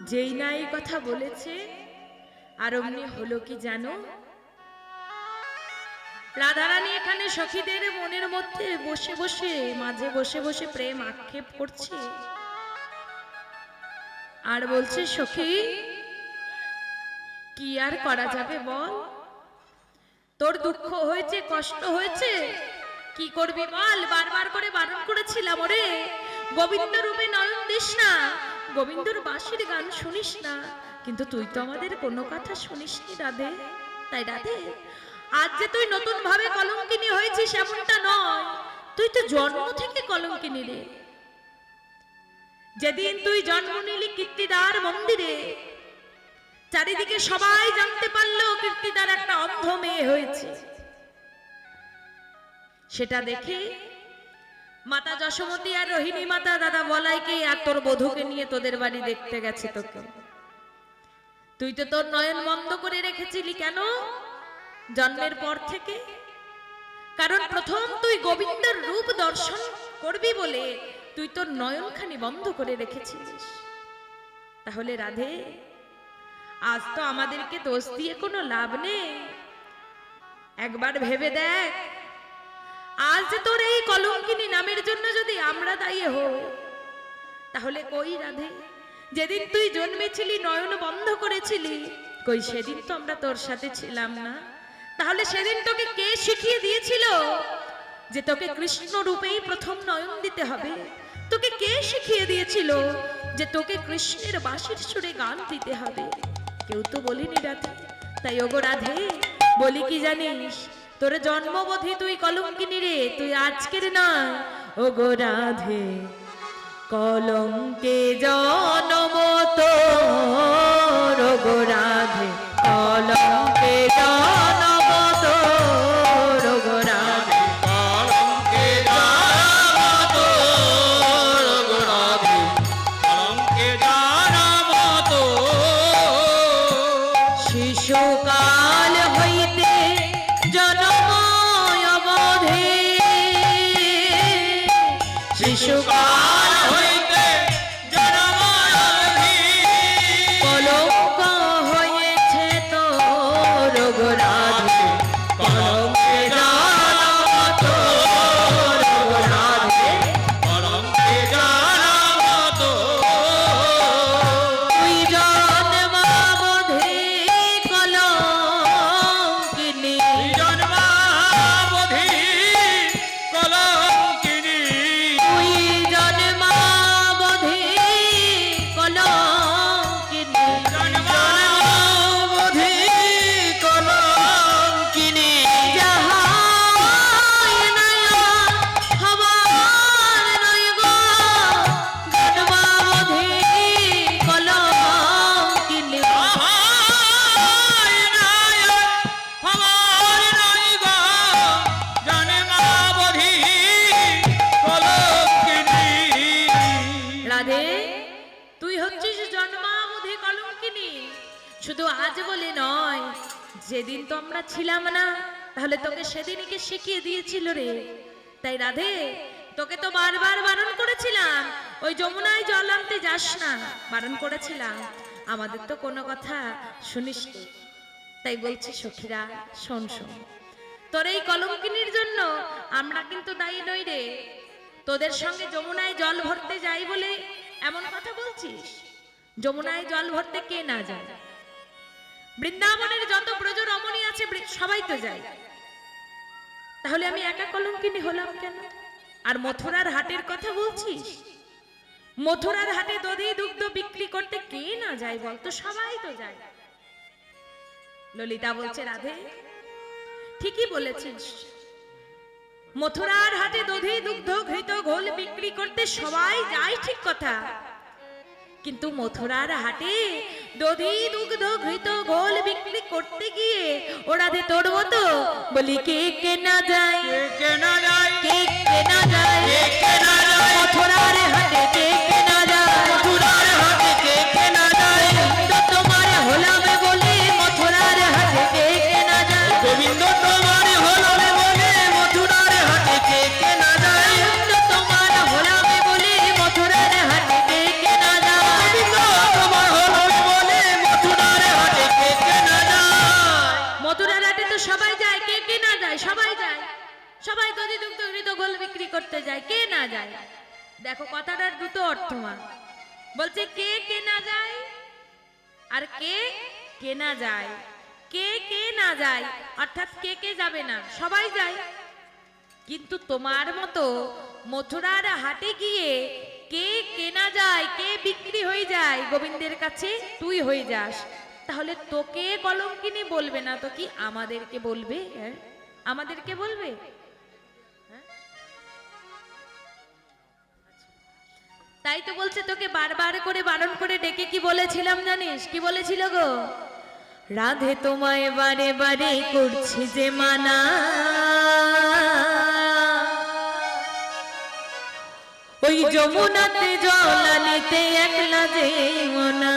যেই না এই কথা বলেছে আর অমনি হলো কি জানো, রাধারানী এখানে সখীদের মনের মধ্যে বসে বসে মাঝে বসে বসে প্রেম আক্ষেপ করছে আর বলছে, সখী কি আর করা যাবে বল, তোর দুঃখ হয়েছে, কষ্ট হয়েছে, কি করবি বল, বারবার করে বারণ করেছিলাম ওরে গোবিন্দ রূপে নয়ন দিস না, গোবিন্দর বাঁশির গান শুনিস না, কিন্তু তুই তো আমাদের কোনো কথা শুনিসনি রাধে। তাই রাধে, আজ যে তুই নতুন ভাবে কলঙ্কিনী হয়েছিস এমনটা নয়, তুই তো জন্ম থেকে কলঙ্কিনী রে। যেদিন তুই জন্ম নিলি কীর্তিদার মন্দিরে, চারিদিকে সবাই জানতে পারলো কীর্তিদার একটা অন্ধ মেয়ে হয়েছে। সেটা দেখে মাতা যশোমতী আর রোহিণী মাতা দাদা বলাইকে আর তোর বধূকে নিয়ে তোদের বাড়ি দেখতে গেছে তোকে। তুই তো তোর নয়ন বন্ধ করে রেখেছিলি কেন জন্মের পর থেকে? কারণ প্রথম তুই গোবিন্দের রূপ দর্শন করবি বলে তুই তোর নয়নখানি বন্ধ করে রেখেছিলিস। তাহলে রাধে, আজ তো আমাদেরকে দোষ দিয়ে কোনো লাভ নেই, একবার ভেবে দেখ, আজ তোর এই কলঙ্কিনী নামের জন্য যদি আমরা দায়ী হই, তাহলে কই রাধে, যেদিন তুই জন্মেছিলি নয়ন বন্ধ করেছিলি, কই সেদিন তো আমরা তোর সাথে ছিলাম না? তাহলে সেদিন তোকে কে শিখিয়ে দিয়েছিল যে তোকে কৃষ্ণ রূপেই প্রথম নয়ন দিতে হবে? তোকে কে শিখিয়ে দিয়েছিল যে তোকে কৃষ্ণের বাঁশির সুরে গান দিতে হবে? কেউ তো বলিনি রাধে। তাই ওগো রাধে, বলি কি জানিস, তোর জন্মবোধি তুই কলঙ্কিনী রে, তুই আজকের নয়। ওগো রাধে, কলঙ্কে জন্ম তোর, ওগো রাধে, কলঙ্কে জন্ম তোর, ওগো রাধে, কলঙ্কে জন্ম তোর, ওগো রাধে, কলঙ্কে জন্ম তোর। শিশুকাল হইতে জন্ম অবধি, শিশুকাল হইতে জন্ম অবধি কলঙ্ক হয়েছে তোর, ওগো রাধে, কলঙ্কে জন্ম তোর, ওগো রাধে, কলঙ্কে জন্ম তোর। তুই জন্মাবধি কলঙ্কিনী, জন্মাবধি কলঙ্কিনী, তুই জন্মাবধি কলঙ্কিনী, জন্মাবধি কলঙ্কিনী। যাহার নয়ন হবার নয় গো, জন্মাবধি কলঙ্কিনী। আহাই নায়ক আমার নাই গো, জন্মাবধি কলঙ্কিনী। রাধে, তুই হচ্ছিস জন্মাবধি কলঙ্কিনী। শুধু আজ বলে নয়, যেদিন তো আমরা ছিলাম না, তাহলে তোকে সেদিনই কে শিখিয়ে দিয়েছিল রে? তাই রাধে, তোকে তো বারবার বারণ করেছিলাম ওই যমুনায় জল আনতে যাস না, বারণ করেছিলাম, আমাদের তো কোনো কথা শুনিস নি। তাই বলছি সখীরা, শোন শোন, তোর এই কলঙ্কিনীর জন্য আমরা কিন্তু দায়ী নই রে। তোদের সঙ্গে যমুনায় জল ভরতে যাই বলে এমন কথা বলছিস? যমুনায় জল ভরতে কে না যায়? বৃন্দাবনের যত ব্রজ রমণী আছে সবাই তো যায়, তাহলে আমি একা কলঙ্কিনী হলাম কেন? আর মথুরার হাটের কথা বলছিস, মথুরার হাটে দধি দুগ্ধ বিক্রি করতে কে না যায় বলতো? সবাই তো যায়। ললিতা বলছে, রাধে ঠিকই বলেছিস, মথুরার হাটে দধি দুগ্ধ ঘৃত ঘোল বিক্রি করতে সবাই যায়, ঠিক কথা, কিন্তু মথুরার হাটে দধি দুগ্ধ ঘৃত ঘোল বিক্রি করতে গিয়ে ওরা দে তোর মতো বলি কে কে না যায়, কে না যায়, কে কে না যায়, কে না যায়, মথুরার হাটে কে কে না যায়, মথুরার হাটে কে না যায়, তো তোমার হলাম বলে মথুরার হাটে কে কে না যায়, গোবিন্দ তোমার হলো বলে মথুরার হাটে কে না যায়, তো তোমার হলাম বলে মথুরার হাটে কে কে না যায়, গোবিন্দ তোমার হলো সবাই দধি দুগ্ধ ঘৃত গোল বিক্রি করতে যায়, কে না যায়? দেখো কথাটার দুটো অর্থ মা। বলছে কে কে না যায় আর কে কেনা যায়। কে কে না যায় অর্থাৎ কে কে যাবে না, সবাই যায়। কিন্তু তোমার মতো মথুরার হাটে গিয়ে কে কেনা যায়, কে বিক্রি হয়ে যায় গোবিন্দের কাছে, তুই হয়ে যাস। তাহলে তোকে কলঙ্কিনী বলবে না তো কি আমাদেরকে বলবে? হ্যাঁ, আমাদেরকে বলবে। তাই তো বলছে তোকে বারবার করে বারণ করে ডেকে কি বলেছিলাম জানিস? কি বলেছিল গো? রাধে তোমায় বারে বারে করছি যে মানা, ওই যমুনাতে জল আনিতে একলা যে মনা।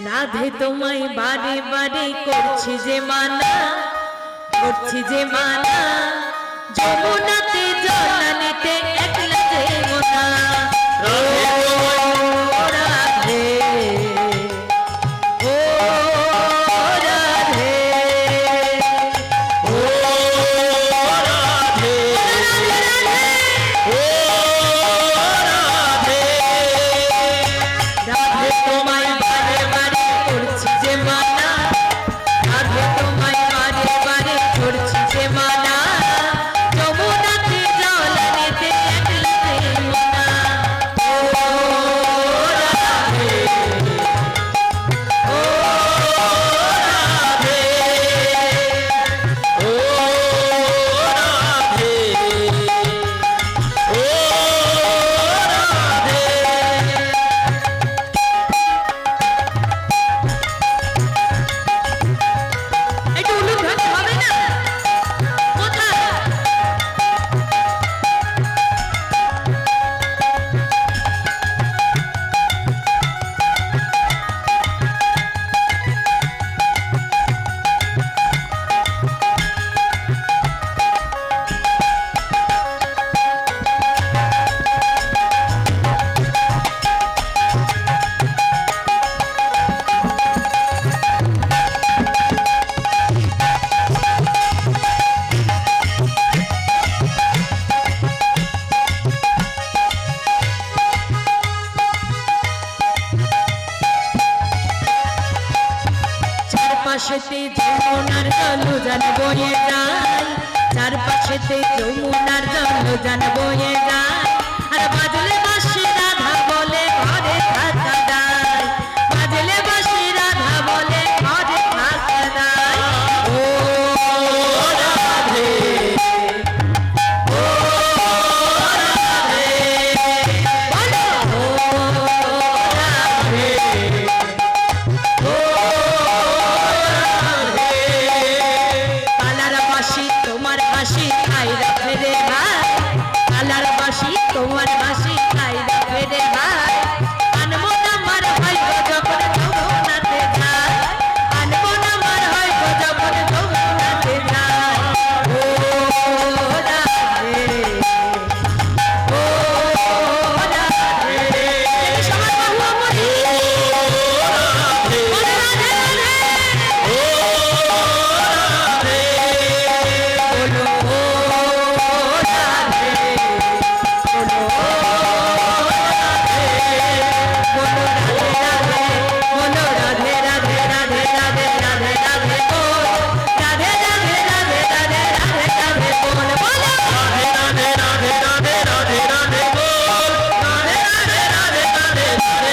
রাধে তোমায় বারে বারে করছি যে মানা, করছি যে মানা, যমুনাতে জল আনিতে একলা যে মনা। রাধে ও রাধে ও রাধে ও রাধে। রাধে তোমায় বারে বারে করছি যে মানা, রাধে তোমায় বারে বারে করছি যে মানা, যমুনাতে জল আনিতে একলা যে মনা। ও রাধে ও রাধে ও রাধে ও রাধে। একটু উলুধ্বনি হবে না? কোথায়? চারপাশেতে যমুনার জল জান বয়ে যায়, চারপাশেতে যমুনার জল জান বয়ে যায়। আর বাজলে বাঁশি রাধা বলে ঘরে থাকা যায়, বাজলে বাঁশি রাধা বলে ঘরে থাকা যায়। ও রাধে ও রাধে বলো ও রাধে ও রাধে। কালার বাঁশি তোমার হাসি খাই রাখে রে ভাই, কালার বাঁশি তোমার হাসি খাই রাখে রে ভাই। আনবো না মার হয়তো যখন যমুনাতে যায়, আনবো না মার হয়তো যখন যমুনাতে যায়। ও রাধে ও রাধে। দেখি সবার বাহু আমরি। ও রাধে রাধে ও রাধে বলো ও রাধে বলো ও রাধে বলো রাধে রাধে বলো রাধে রাধে রাধে রাধে রাধে রাধে বল, রাধে রাধে রাধে রাধে রাধে রাধে বল, বলো রাধে রাধে রাধে রাধে রাধে রাধে বল, রাধে রাধে রাধে রাধে রাধে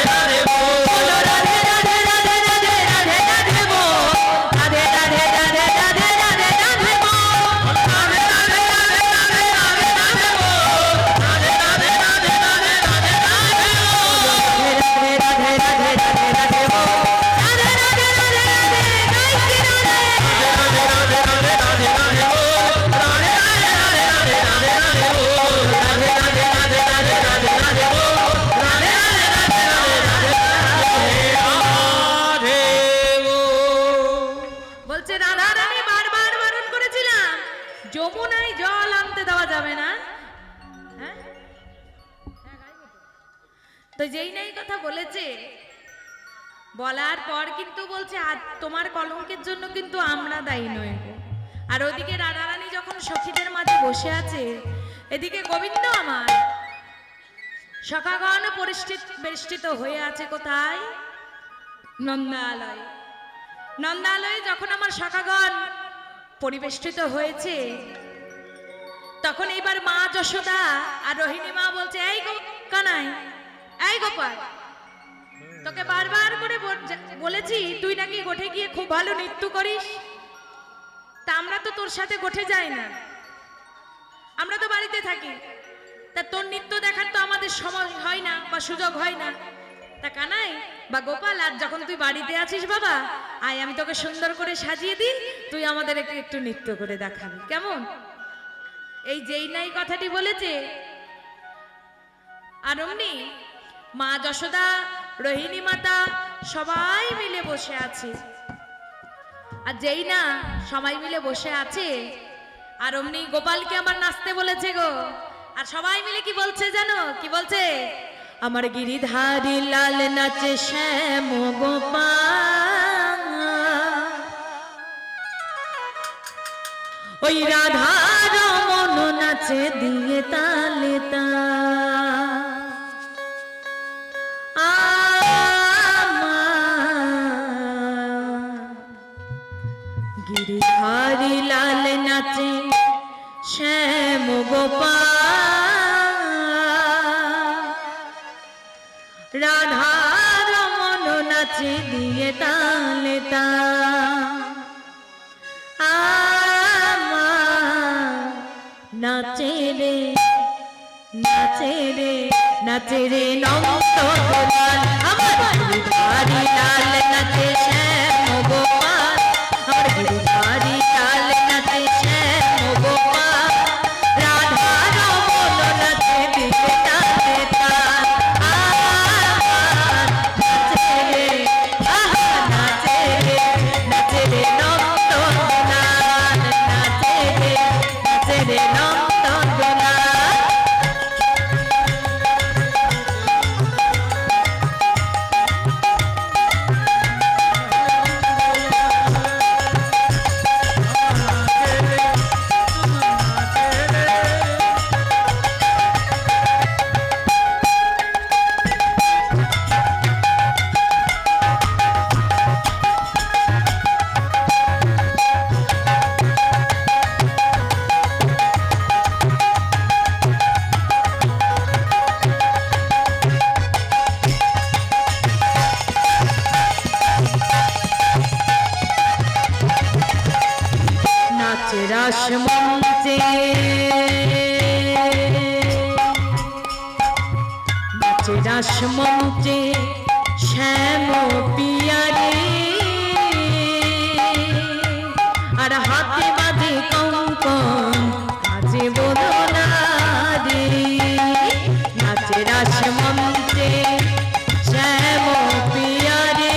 রাধে বল, বলো রাধে রাধে রাধে রাধে রাধে রাধে বল, রাধে রাধে রাধে রাধে রাধে রাধে বল, রাধে রাধে রাধে রাধে রাধে রাধে বল, রাধে রাধে রাধে রাধে রাধে রাধে বল, রাধে রাধে রাধে রাধে রাধে বল, রাধে রাধে রাধে রাধে গাইছি রাধে, রাধে রাধে রাধে রাধে রাধে বল, রাধে রাধে রাধে রাধে রাধে রাধে বল, রাধে রাধে রাধে রাধে রাধে রাধে বল, রাধে রাধে রাধে রাধে রাধে বল। বলছে রাধা রানী বারবার বারণ করেছিলাম যমুনায় জল আনতে দেওয়া যাবে না। হ্যাঁ তো যেই নাই কথা বলেছে, বলার পর কিন্তু বলছে আর তোমার কলঙ্কের জন্য কিন্তু আমরা দায়ী নই গো, আর ওদিকে রাধারানী যখন সখীদের মাঝে বসে আছে, এদিকে গোবিন্দ আমার সখাগণ বেষ্টিত হয়ে আছে কোথায়? নন্দালয়। নন্দালয়ে যখন আমার সখাগণ পরিবেষ্টিত হয়েছে, তখন এইবার মা যশোদা আর রোহিণী মা বলছে, এই কানাই, এই গোপাল, তোকে বারবার করে বলেছি তুই নাকি গোঠে গিয়ে খুব ভালো নৃত্য করিস, তা আমরা তো তোর সাথে গোঠে যাই না, আমরা তো বাড়িতে থাকি, তা তোর নৃত্য দেখার তো আমাদের সময় হয় না বা সুযোগ হয় না। তা কানাই বা গোপাল, আর যখন তুই বাড়িতে আছিস বাবা, আয় আমি তোকে সুন্দর করে সাজিয়ে দিই, তুই আমাদের একটু নৃত্য করে দেখাবি, কেমন? এই যেই নাই কথাটি বলেছে, আর অমনি মা যশোদা, রোহিণী মাতা সবাই মিলে বসে আছে। আর যেই না সবাই মিলে বসে আছে, আর অমনি গোপালকে আমার নাচতে বলেছে গো। আর সবাই মিলে কি বলছে জানো? কি বলছে? আমার গিরিধারী লাল নাচে শ্যাম গোপাল, ওই রাধা রমন নাচে দিয়ে তালে গিরিধারী লাল নাচে শ্যাম গোপাল, রাধা রমন নাচে দিয়ে তালে নাচে রে নাচে রে নাচে রে নন্দ গোপাল, আমার গিরিধারী লাল নাচে শ্যাম গোপাল, আমার গিরিধারী লাল নাচে শ্যাম গোপাল, রাধা রমন নাচে দিয়ে তালে নাচে রে, আহা নাচে রে, নাচে রে নন্দ গোপাল, নাচে রে নন্দ গোপাল। নাচে রাস মঞ্চে, নাচে রাস মঞ্চে শ্যাম পিয়ারে, আর হাতে বাঁধে কঙ্কন কাজে বদনা রে, নাচে রাস মঞ্চে শ্যাম পিয়ারে,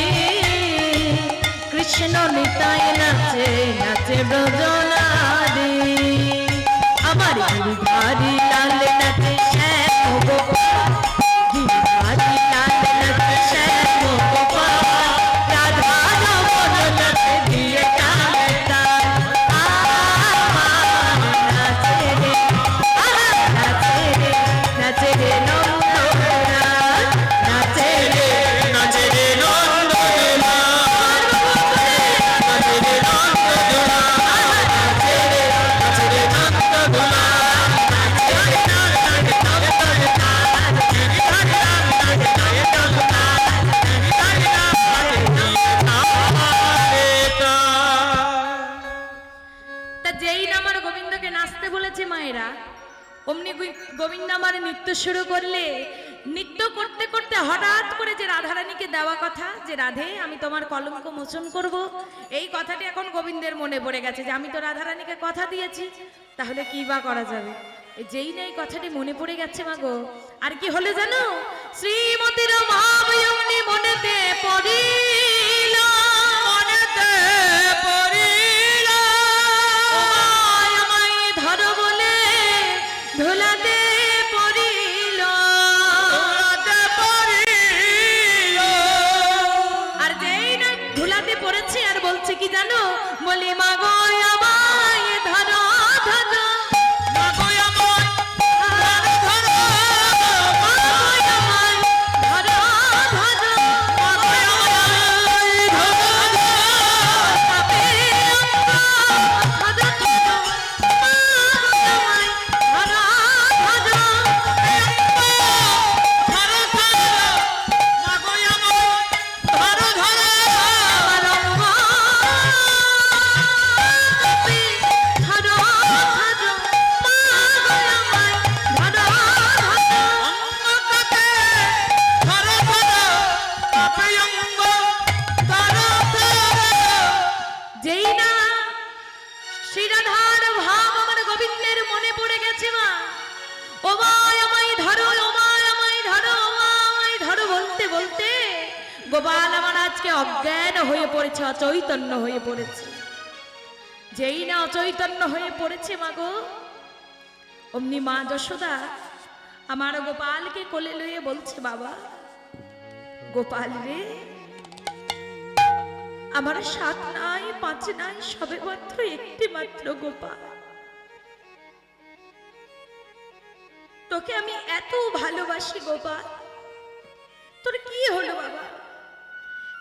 কৃষ্ণ নিতাই নাচে নাচে ব্রজনা রে, আমার গিরিধারী লাল নাচে শ্যাম গোপাল, গিরিধারী লাল নাচে শ্যাম গোপাল, রাধা রমন নাচে দিয়ে তালে নাচে রে, নাচে রে নন্দ গোপাল, নাচে রে, নাচে রে নন্দ গোপাল, নাচে রে নন্দ গোপাল, নাচে রে নন্দ গোপাল, তা যেই না আমার গোবিন্দকে নাচতে বলেছে মায়েরা, অমনি গোবিন্দ আমার নৃত্য শুরু করলে, নৃত্য করতে করতে হঠাৎ করে যে রাধারানীকে দেওয়া কথা, যে রাধে আমি তোমার কলঙ্ক মোচন করব, এই কথাটি এখন গোবিন্দের মনে পড়ে গেছে যে আমি তো রাধারানীকে কথা দিয়েছি, তাহলে কি বা করা যাবে। এই যেই না এই কথাটি মনে পড়ে গেছে মা গো, আর কি হলে জানো? শ্রীমতীর মহাবয়মনি মনেতে পড়িল, মনেতে পড়িল, আমায় ধরো বলে ধুলাতে পড়িল, আর যেই না ধুলাতে পড়েছে আর বলছে কি জানো? বলি মা গো আমায় গোপাল আমার আজকে অজ্ঞান হয়ে পড়েছে, অচৈতন্য হয়ে পড়েছে। যেই না অচৈতন্য হয়ে পড়েছে মাগো, অমনি মা যশোদা আমার গোপালকে কোলে লইয়ে বলছে, বাবা গোপাল রে, আমার 7 নাই 5 নাই, সবে মাত্র একটি মাত্র গোপাল। তোকে আমি এত ভালোবাসি গোপাল, তোর কি হলো বাবা?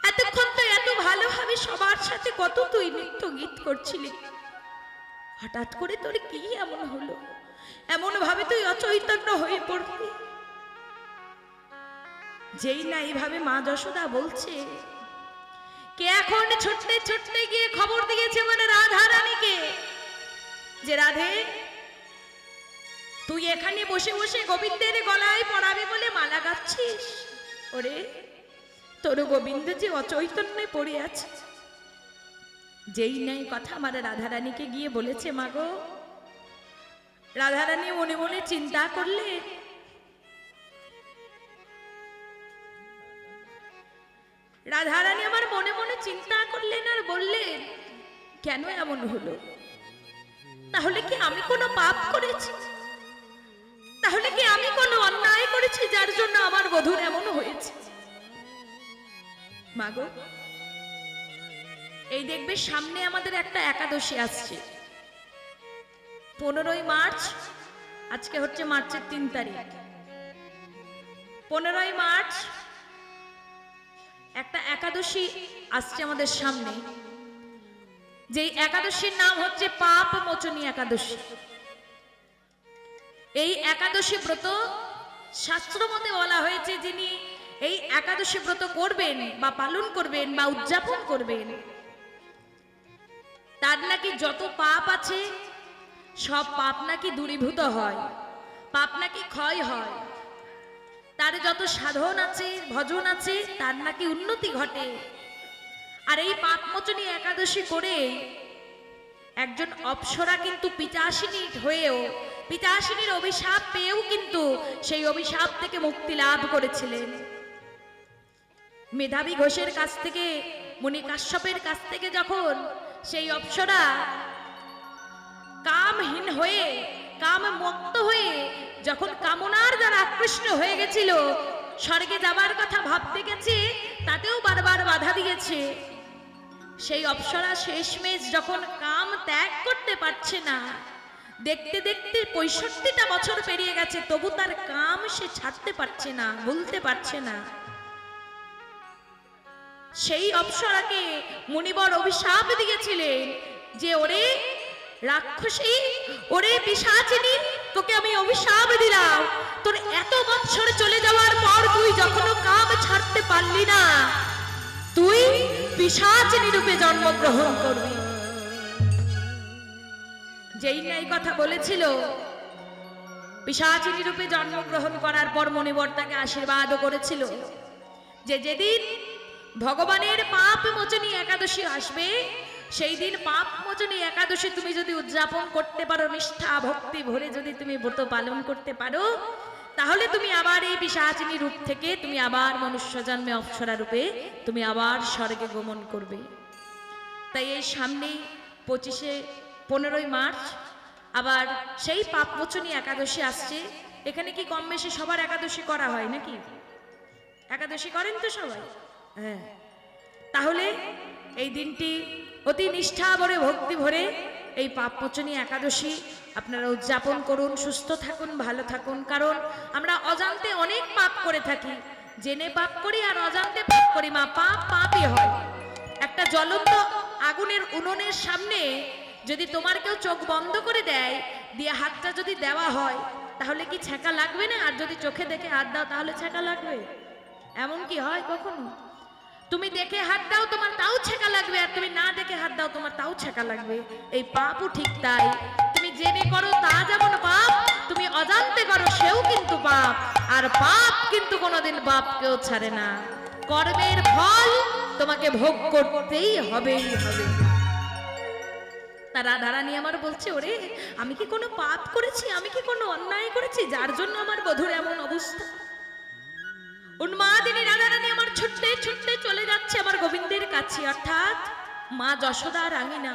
এতক্ষণ তো এত ভালোভাবে সবার সাথে কত তুই নৃত্য গীত করছিলি, হঠাৎ করে তোর কি এমন হলো? এমন ভাবে তুই অচৈতন্য হয়ে পড়লি। যেই না এইভাবে মা যশোদা বলছে, কে এখন ছুটতে ছুটতে গিয়ে খবর দিয়েছে মানে রাধা রানীকে, যে রাধে তুই এখানে বসে বসে গোবিন্দের গলায় পরাবি বলে মালা গাচ্ছিস, ওরে তোর গোবিন্দ যে অচৈতন্যে পড়ে আছে। যেই নাই কথা আমার রাধারানীকে গিয়ে বলেছে, মাগো রাধারানী মনে মনে চিন্তা করলে, রাধারানী আমার মনে মনে চিন্তা করলেন আর বললেন, কেন এমন হলো? তাহলে কি আমি কোনো পাপ করেছি? তাহলে কি আমি কোনো অন্যায় করেছি যার জন্য আমার বধূর এমন হয়েছে? মাগো এই দেখবে সামনে আমাদের একটা একাদশী আসছে, 15ই মার্চ। আজকে হচ্ছে মার্চের 3 তারিখ। 15ই মার্চ একটা একাদশী আসছে আমাদের সামনে, যেই একাদশীর নাম হচ্ছে পাপ মোচনী একাদশী। এই একাদশী ব্রত শাস্ত্র মতে বলা হয়েছে, যিনি এই একাদশী ব্রত করবেন বা পালন করবেন বা উদযাপন করবেন, তার নাকি যত পাপ আছে সব পাপ নাকি দূরীভূত হয়, পাপ নাকি ক্ষয় হয়, তার যত সাধন আছে ভজন আছে তার নাকি উন্নতি ঘটে। আর এই পাপমোচনী একাদশী করে একজন অপ্সরা কিন্তু পিতাসিনী হয়েও, পিতাসিনীর অভিশাপ পেয়েও কিন্তু সেই অভিশাপ থেকে মুক্তি লাভ করেছিলেন। মেধাবী ঘোষের কাছ থেকে, মুনি কাশ্যপের কাছ থেকে যখন সেই অপ্সরা কামহীন হয়ে, কাম মুক্ত হয়ে, যখন কামনার দ্বারা আকৃষ্ট হয়ে গেছিল, স্বর্গে যাবার কথা ভাবতে গেছে, তাতেও বারবার বাধা দিয়েছে। সেই অপ্সরা শেষমেশ যখন কাম ত্যাগ করতে পারছে না, দেখতে দেখতে 65টা বছর পেরিয়ে গেছে, তবু তার কাম সে ছাড়তে পারছে না, ভুলতে পারছে না। সেই অপ্সরাকে মুনিবর অভিশাপ দিয়েছিলেন যে, ওরে রাক্ষসী, ওরে পিশাচিনী, তোকে আমি অভিশাপ দিলাম, তোর এত বছর চলে যাওয়ার পর তুই যখনও কাম ছাড়তে পারলি না, তুই পিশাচিনী রূপে জন্মগ্রহণ করবি। যেই নাই কথা বলেছিল, পিশাচিনী রূপে জন্মগ্রহণ করার পর মুনিবর তাকে আশীর্বাদও করেছিল যে যেদিন ভগবানের পাপ মোচনী একাদশী আসবে, সেই দিন পাপ মোচনী একাদশী তুমি যদি উদযাপন করতে পারো, নিষ্ঠা ভক্তি ভরে যদি তুমি ব্রত পালন করতে পারো, তাহলে তুমি আবার এই পিশাচিনী রূপ থেকে তুমি আবার মনুষ্য জন্মে অপ্সরা রূপে তুমি আবার স্বর্গে গমন করবে। তাই এই সামনেই 15ই মার্চ আবার সেই পাপ মোচনী একাদশী আসছে। এখানে কি কম বেশি সবার একাদশী করা হয় নাকি? একাদশী করেন তো সবাই? হ্যাঁ। তাহলে এই দিনটি অতি নিষ্ঠা ভরে, ভক্তি ভরে এই পাপমোচনী একাদশী আপনারা উদযাপন করুন। সুস্থ থাকুন, ভালো থাকুন। কারণ আমরা অজান্তে অনেক পাপ করে থাকি, জেনে পাপ করি আর অজান্তে পাপ করি। মা পাপ পাপই হয়। একটা জ্বলন্ত আগুনের উনুনের সামনে যদি তোমার কেউ চোখ বন্ধ করে দেয়, দিয়ে হাতটা যদি দেওয়া হয়, তাহলে কি ছ্যাঁকা লাগবে না? আর যদি চোখে দেখে হাত দাও তাহলে ছ্যাঁকা লাগবে? এমন কি হয় কখনো? তুমি দেখে হাত দাও তোমার তাও ছ্যাঁকা লাগবে, আর তুমি না দেখে হাত দাও তোমার তাও ছ্যাঁকা লাগবে। এই পাপও ঠিক তাই। তুমি জেনে করো তা যেমন পাপ, তুমি অজান্তে করো সেও কিন্তু পাপ। আর পাপ কিন্তু কোনোদিন বাপকেও ছাড়ে না। কর্মের ফল তোমাকে ভোগ করতেই হবেই হবে। তারা রাধারানী আমার বলছে, ওরে আমি কি কোনো পাপ করেছি, আমি কি কোনো অন্যায় করেছি যার জন্য আমার বধূর এমন অবস্থা? উন্মাদিনী রাধারানী আমার ছোট ছুটতে ছুটতে চলে যাচ্ছে আমার গোবিন্দের কাছে, অর্থাৎ মা যশোদার আঙিনা।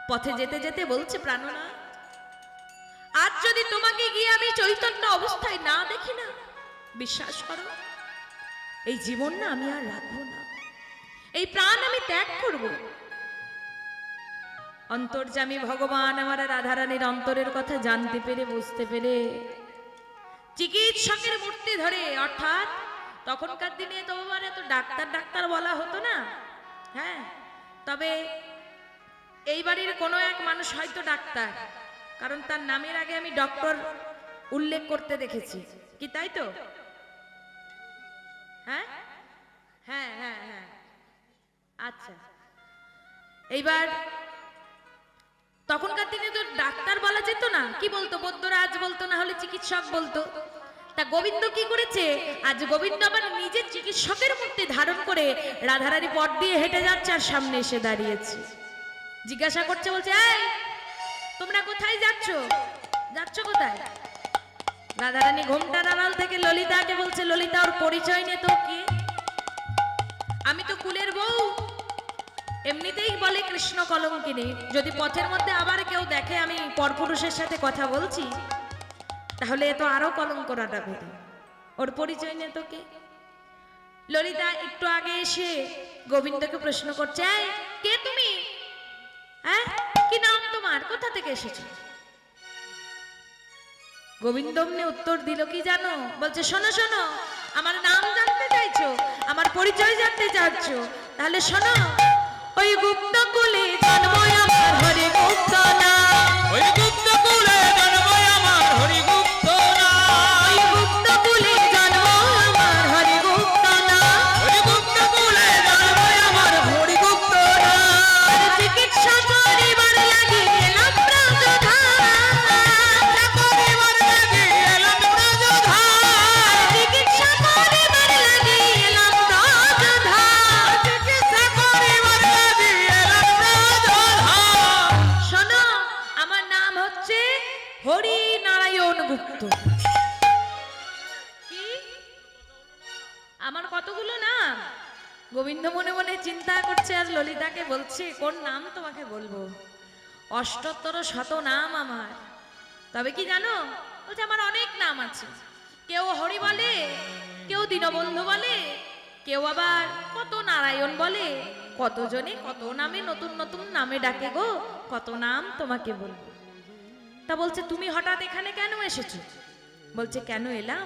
পথে যেতে যেতে বলছে, প্রাণনাথ, আজ যদি তোমাকে গিয়ে আমি চৈতন্য অবস্থায় না দেখি না, বিশ্বাস করো এই জীবন না আমি আর রাখবো না, এই প্রাণ আমি ত্যাগ করব। অন্তর্যামী ভগবান আমার রাধারানীর অন্তরের কথা জানতে পেরে, বুঝতে পেরে চিকিৎসকের মূর্তি ধরে, অর্থাৎ তখনকার দিনে তো মানে তো ডাক্তার ডাক্তার বলা হতো না, হ্যাঁ, তবে এই বাড়ির কোনো এক মানুষ হয়তো ডাক্তার, কারণ তার নামের আগে আমি ডক্টর উল্লেখ করতে দেখেছি, কি তাই তো? হ্যাঁ হ্যাঁ হ্যাঁ হ্যাঁ, আচ্ছা। এইবার তখনকার দিনে তো ডাক্তার বলা যেত না, কি বলতো? বৈদ্যরাজ বলতো, না হলে চিকিৎসক বলতো। তা গোবিন্দ কি করেছে, আজ গোবিন্দ আবার নিজের চিকিৎসকের মূর্তি ধারণ করে রাধারানী পথ দিয়ে হেঁটে যাচ্ছে আর সামনে এসে দাঁড়িয়েছে। জিজ্ঞাসা করছে, বলছে, এই তোমরা কোথায় যাচ্ছ, যাচ্ছ কোথায়? রাধারানী ঘোমটার আড়াল থেকে ললিতাকে বলছে, ললিতা ওর পরিচয় নে তো, কি? আমি তো কুলের বউ। এমনিতেই বলে কৃষ্ণ কলঙ্কিনী, যদি পথের মধ্যে আবার কেউ দেখে আমি পরপুরুষের সাথে কথা বলছি, তাহলে এ তো আরো কলঙ্ক রাটাবে। ওর পরিচয় নে তো, কে? ললিতা একটু আগে এসে গোবিন্দকে প্রশ্ন করছে, এই কে তুমি, হ্যাঁ, কি নাম তোমার, কোথা থেকে এসেছো? গোবিন্দ অমনি উত্তর দিল, কি জানো? বলছে, শোনো শোনো, আমার নাম জানতে চাইছো, আমার পরিচয় জানতে চাচ্ছো, তাহলে শোনো, ওই গুপ্ত কুলে জন্ম আমার হরি গুপ্ত না, ওই গুপ্ত কুলে জন্ম আমার হরিগুপ্ত না, ওই গুপ্ত কুলে জন্ম আমার হরি গুপ্ত না, ওই গুপ্ত কুলে জন্ম আমার হরিগুপ্ত না। চিকিৎসা করিবার লাগি এলাম করিবার লাগি এলাম ব্রজধাম, চিকিৎসা করিবার লাগি এলাম চিকিৎসা করিবার লাগি এলাম ব্রজধাম। শোনো, আমার নাম হচ্ছে হরি নারায়ণ গুপ্ত। কি? আমার কতগুলো নাম? গোবিন্দ মনে মনে চিন্তা করছে আর ললিতাকে বলছে, কোন নাম তোমাকে বলবো? ৭৮ নাম আমার। তবে কি জানো, বলছে আমার অনেক নাম আছে। কেউ হরি বলে, কেউ দীনবন্ধু বলে, কেউ আবার কত নারায়ণ বলে, কতজনে কত নামে নতুন নতুন নামে ডাকে গো, কত নাম তোমাকে বলবো। তা বলছে, তুমি হঠাৎ এখানে কেন এসেছো? বলছে, কেন এলাম,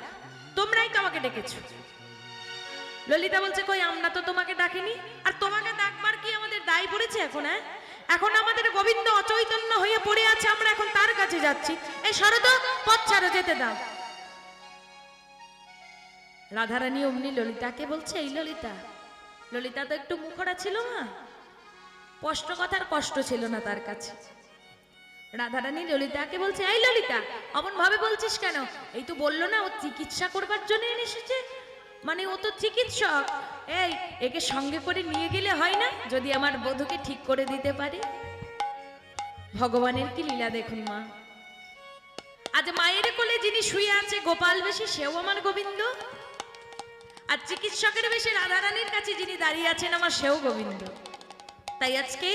তোমরাই তো আমাকে ডেকেছো। ললিতা বলছে, কই আমরা তো তোমাকে ডাকিনি, আর তোমাকে ডাকবার কি আমাদের দায় পড়েছে এখন? হ্যাঁ, এখন আমাদের গোবিন্দ অচৈতন্য হয়ে পড়ে আছে, আমরা এখন তার কাছে যাচ্ছি। এই শরৎ, পথ ছাড়ো, যেতে দাও। রাধারানী অমনি ললিতাকে বলছে, এই ললিতা, ললিতা তো একটু মুখরা ছিল না, স্পষ্ট কথার কষ্ট ছিল না তার কাছে। রাধারানী ললিতাকে বলছে, এই ললিতা, অমন ভাবে বলছিস কেন? এই তো বললো না ও চিকিৎসা করবার জন্য এসেছে, মানে ও তো চিকিৎসক, এই একে সঙ্গে করে নিয়ে গেলে হয় না, যদি আমার বধূকে ঠিক করে দিতে পারে। ভগবানের কি লীলা দেখুন মা, আজ মায়ের কোলে যিনি শুয়ে আছে গোপাল বেশে, সেও আমার গোবিন্দ, আর চিকিৎসকের বেশে রাধারানীর কাছে যিনি দাঁড়িয়ে আছেন আমার, সেও গোবিন্দ। তাই আজকে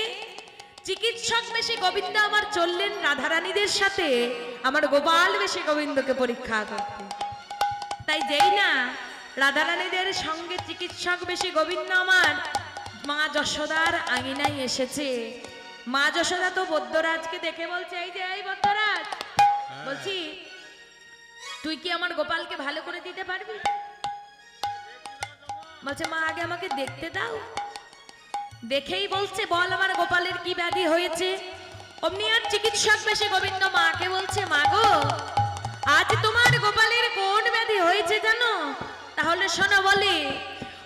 চিকিৎসক বেশে গোবিন্দ আমার চললেন রাধারানীদের সাথে আমার গোপাল বেশে গোবিন্দকে পরীক্ষা করতে। তাই যেই না রাধারানীদের সঙ্গে চিকিৎসক বেশে গোবিন্দ আমার মা যশোদার আঙিনায় এসেছে, মা যশোদা তো বৈদ্যরাজকে দেখে বলছে, এই যে এই বৈদ্যরাজ, বলছি তুই কি আমার গোপালকে ভালো করে দিতে পারবি? বলছে, মা আগে আমাকে দেখতে দাও। দেখেই বলছে, বল আমার গোপালের কি ব্যাধি হয়েছে। অমনি আর চিকিৎসক বেশে গোবিন্দ মাকে বলছে, মা গো, আজ তোমার গোপালের কোন ব্যাধি হয়েছে জানো? তাহলে শোনো, বলি,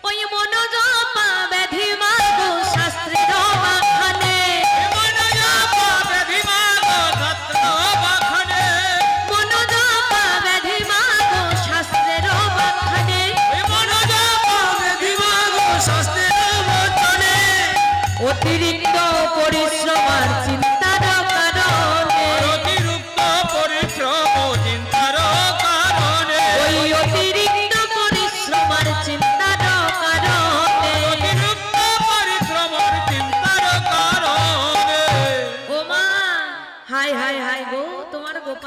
ওই মনোজপা ব্যাধি মা গো, শাস্ত্রের বাখানে, মনোজপা ব্যাধি মা গো, শাস্ত্রের বাখানে, মনোজপা ব্যাধি মা গো, শাস্ত্রের বাখানে, মনোজপা ব্যাধি মা গো, শাস্ত্রের বাখানে, অতিরিক্ত পরিশ্রম আর চিন্তার কারণে, অতিরিক্ত পরিশ্রম চিন্তার কারণে, ওই অতিরিক্ত পরিশ্রম আর চিন্তার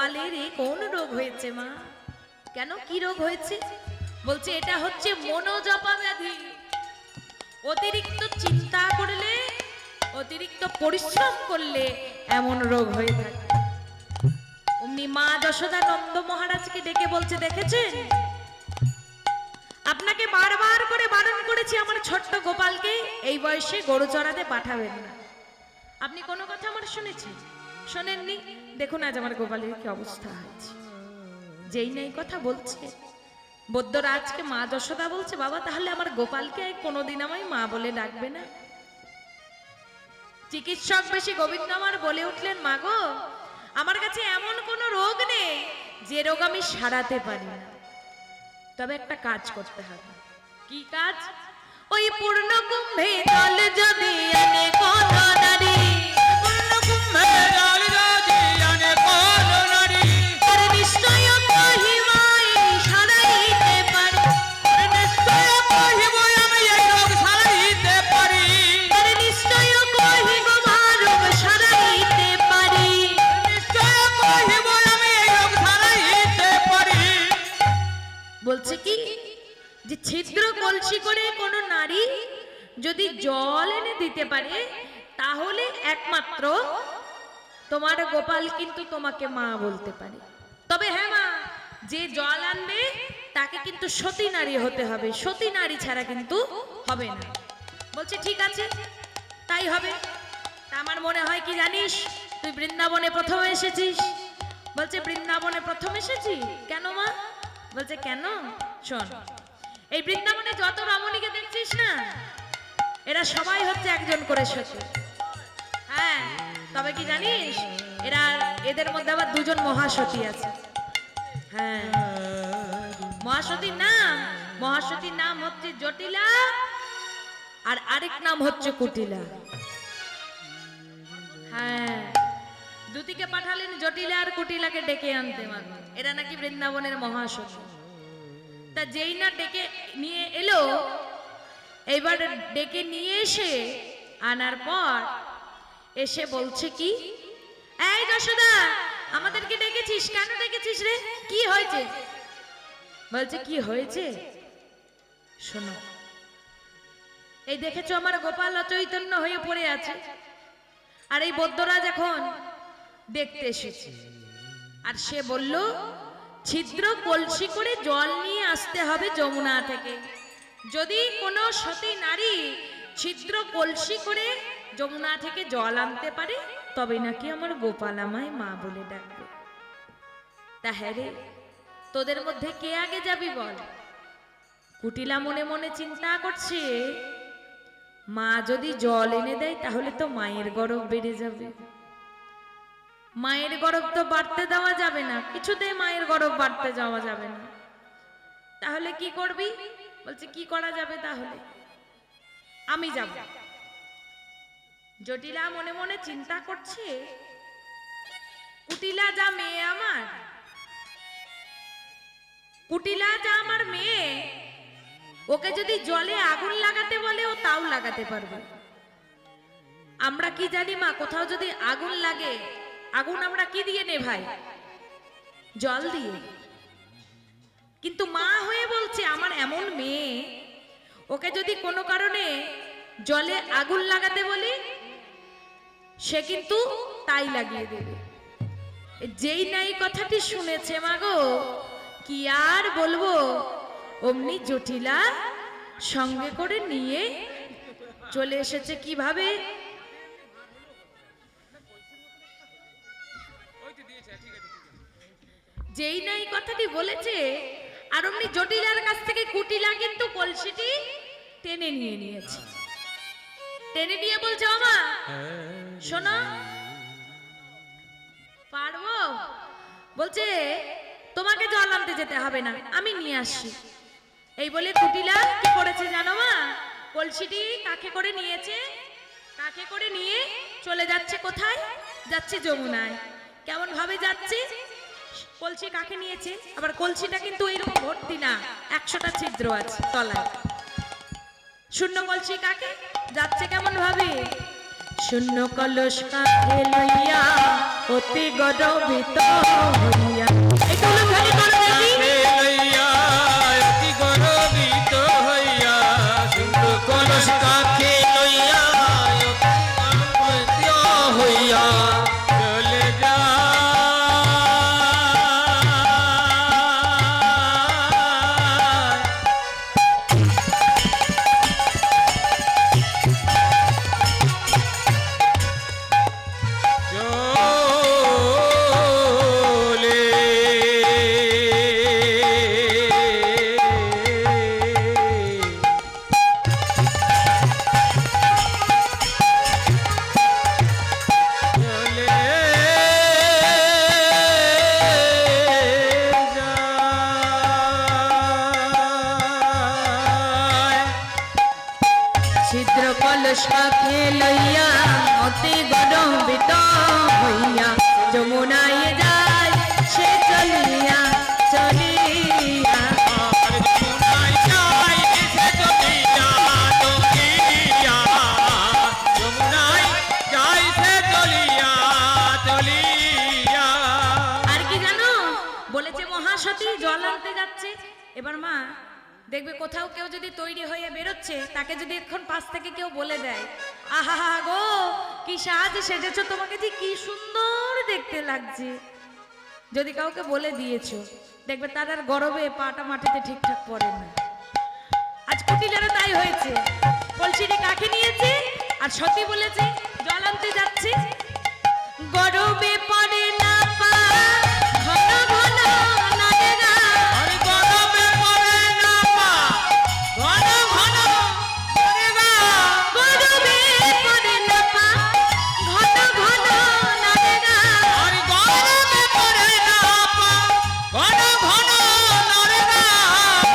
গোপালের এ কোন রোগ হয়েছে মা? কেন, কি রোগ হয়েছে? বলছে এটা হচ্ছে মনোজপা ব্যাধি। অতিরিক্ত চিন্তা করলে, অতিরিক্ত পরিশ্রম করলে এমন রোগ হয়ে থাকে। অমনি মা যশোদা নন্দ মহারাজকে ডেকে বলছে, দেখেছেন, আপনাকে বারবার করে বারণ করেছি আমার ছোট্ট গোপালকে এই বয়সে গরু চড়াতে পাঠাবেন না। আপনি কোনো কথা আমার শুনেছেন? শোনেননি। দেখুন আজ আমার গোপালের কি অবস্থা হয়েছে। যেই নাই কথা বলছে, বৈদ্যরাজকে মা যশোদা বলছে, বাবা তাহলে আমার গোপালকে কোনোদিন আমায় মা বলে ডাকবে না? চিকিৎসক বেশি গোবিন্দ আমার বলে উঠলেন, মা গো, আমার কাছে এমন কোনো রোগ নেই যে রোগ আমি সারাতে পারি না, তবে একটা কাজ করতে হবে। কি কাজ? ওই পূর্ণ কুম্ভে জল যদি আনে কোন নারী, পূর্ণ কুম্ভে জল যদি আনে কোন নারী, তার নিশ্চয় মহিমায় সারাইতে পারে, নিশ্চয় কহিব আমি এই রোগ সারাইতে পারি, তার নিশ্চয় কহিব মা রোগ সারাইতে পারি। নিশ্চয় কহিব আমি এই রোগ সারাইতে পারি। বলছে কি, যে ছিদ্র কলসি করে কোনো নারী যদি জল এনে দিতে পারে, তাহলে একমাত্র তোমার গোপাল কিন্তু তোমাকে মা বলতে পারে। তবে হ্যাঁ মা, যে জল আনবে তাকে কিন্তু সতী নারী হতে হবে, সতী নারী ছাড়া কিন্তু হবে না। বলছে ঠিক আছে, তাই হবে। তা আমার মনে হয় কি জানিস, তুই বৃন্দাবনে প্রথম এসেছিস। বলছে বৃন্দাবনে প্রথম এসেছি। কেন মা? বলছে কেন, শোন, এই বৃন্দাবনে যত রমণীকে দেখছিস না, এরা সবাই হচ্ছে একজন করে সতী। হ্যাঁ, তবে কি জানিস, এদের মধ্যে আবার দুজন মহাসতী আছে। হ্যাঁ, মহাসতীর নাম হচ্ছে জটিলা, আর আরেক নাম হচ্ছে কুটিলা। হ্যাঁ, দুটিকে পাঠালেন জটিলা আর কুটিলাকে ডেকে আনতে। এরা নাকি বৃন্দাবনের মহাসতী। তা যেই না ডেকে নিয়ে এলো, এইবার ডেকে নিয়ে এসে আনার পর এসে বলছে কি, এই যশোদা, আমাদেরকে ডেকেছিস, কেন ডেকেছিস রে? কি হয়েছে? বলছে কি হয়েছে শোনো, এই দেখেছো আমার গোপাল অচৈতন্য হয়ে পড়ে আছে, আর এই বৈদ্যরাজ এখন দেখতে এসেছে, আর সে বলল ছিদ্র কলসি করে জল নিয়ে আসতে হবে যমুনা থেকে। যদি কোনো সতী নারী ছিদ্র কলসি করে যমুনা থেকে জল আনতে পারে, তবে নাকি আমার গোপাল আমায় মা বলে ডাকবে। তা হ্যাঁ রে, তোদের মধ্যে কে আগে যাবি বল? কুটিলা মনে মনে চিন্তা করছে, মা যদি জল এনে দেয় তাহলে তো মায়ের গরব বেড়ে যাবে। মায়ের গরব তো বাড়তে দেওয়া যাবে না, কিছুতেই মায়ের গরব বাড়তে যাওয়া যাবে না। তাহলে কি করবি? বলছে কি করা যাবে, তাহলে আমি যাব। জটিলা মনে মনে চিন্তা করছে, কুটিলা যা মেয়ে আমার, কুটিলা যা আমার মেয়ে, ওকে যদি জলে আগুন লাগাতে বলে ও তাও লাগাতে পারবে। আমরা কি জানি মা, কোথাও যদি আগুন লাগে, আগুন আমরা কি দিয়ে নেভাই? জল দিয়ে। কিন্তু মা হয়ে বলছে আমার এমন মেয়ে, ওকে যদি কোনো কারণে জলে আগুন লাগাতে বলি, সে কিন্তু তাই লাগিয়ে দেবে। যেই নাই কথাটি শুনেছে মা গো, কি আর বলবো, অমনি জটিলা সঙ্গে করে নিয়ে চলে এসেছে। কিভাবে? যেই নাই কথাটি বলেছে, আর অমনি জটিলার কাছ থেকে কুটিলা কিন্তু কলসিটি টেনে নিয়ে নিয়েছে। টেনে নিয়ে বলছে, ওমা শোনো, পারবো? বলছে তোমাকে জল আনতে যেতে হবে না, আমি নিয়ে আসছি। এই বলে কুটিলা কি করেছে জানো মা, কলসিটি কাঁখে করে নিয়েছে, কাঁখে করে নিয়ে চলে যাচ্ছে। কোথায় যাচ্ছে? যমুনায়। কেমন ভাবে যাচ্ছে? কলসি কাঁখে নিয়েছে, আবার কলসিটা কিন্তু এইরকম ভর্তি না, 100টা ছিদ্র আছে তলায়। শূন্য কলসি কাঁখে যাচ্ছে কেমন ভাবে? শূন্য কলস কাঁধে লইয়া অতি গর্বিত হইয়া একটু উলুধ্বনি করো দেখি। লইয়া অতি গর্বিত হইয়া সিন্ধু কলস কাঁখে লইয়া অতি গর্বিত হইয়া চলে যায়। ছিদ্র কলস কাঁধে লইয়া অতি গর্বিত হইয়া যমুনায় যায় সে চলিয়া চলিয়া। আর কি জানো বলেছে মহাসতী জল আনতে যাচ্ছে। এবার মা দেখবে কোথাও কেউ যদি তৈরি হয়ে বেরোচ্ছে তাকে যদি এখন পাশ থেকে কেউ বলে দেয় আহা গো কি সাজ সেজেছো, তোমাকে যে কি সুন্দর দেখতে লাগছে, যদি কাউকে বলে দিয়েছো দেখবে তার আর গরবে পাটা মাটিতে ঠিকঠাক পড়ে না। আজ কুটিলারও তাই হয়েছে, কলসিটি কাকে নিয়েছে আর সতী বলেছে জল আনতে যাচ্ছে, গরবে পড়ে না পা ঘন ঘন নারে না। গরবে পড়ে না পা ঘন ঘন নারে না।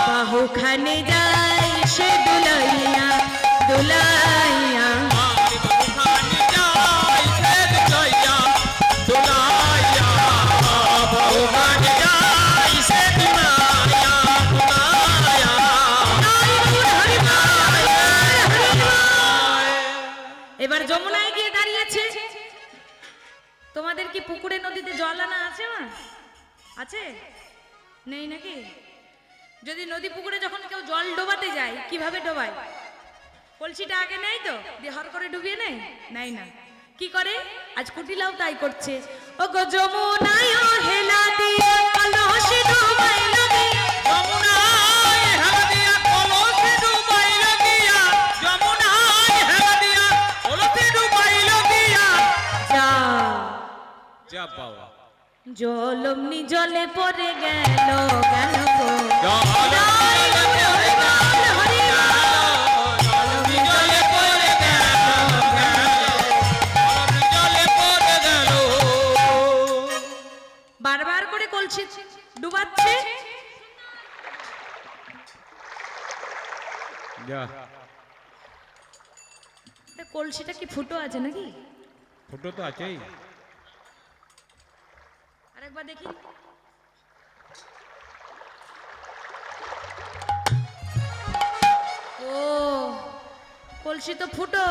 বাহুখানে যায় সে দুলাইয়া দুলাইয়া। এবার যমুনায় গিয়ে দাঁড়িয়েছে। তোমাদের কি পুকুরে নদীতে জল আনা আছে মা? আছে? নেই নাকি? যদি নদী পুকুরে যখন কেউ জল ডোবাতে যায় কিভাবে ডোবায়? কলসিটা আগে নেই তো দিয়ে হর করে ডুবিয়ে নেয়? নাই না, কি করে? আজ কুটিলাও তাই করছে। ও গো যমুনায় হেলা দিয়ে কলসি ডুবাইল গিয়া। যা জল অমনি জলে পড়ে গেল গেল গো। বারবার করে কলসি ডুবাচ্ছে। কলসিটা কি ফুটো আছে নাকি? ফুটো তো আছেই। আরেকবার দেখি। ও কলসি তো ফুটো।